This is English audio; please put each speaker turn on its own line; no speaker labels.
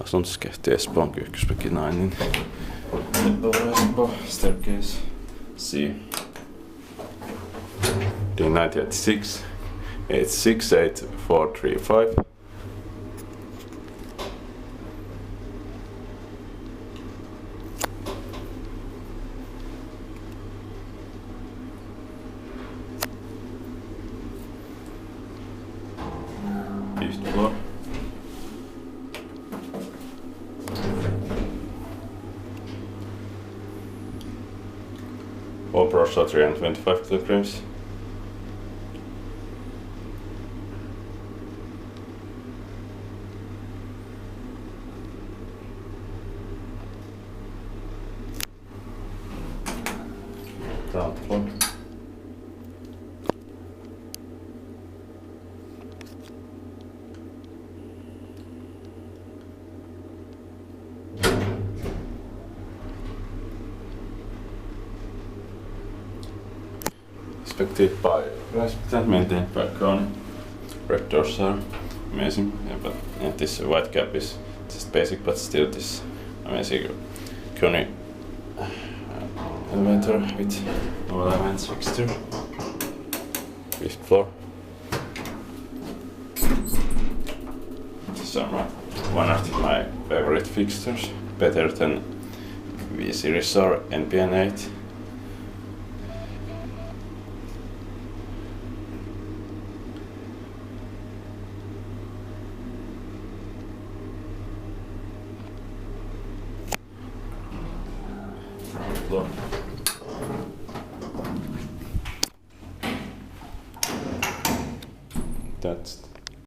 Asuntoskehtį Espoon Kyyhkysmäki 9. Leppävaara Espoo, staircase C. D1986 868435. Fifth floor. All pros are 325 kilograms. Ground floor. Inspected by Respect, maintained by Kone. Red doors are amazing, and this white cap is just basic, but still this amazing Kone elevator with all elements fixture. Fifth floor. These are one of my favorite fixtures, better than V-Series or NPN8. Floor.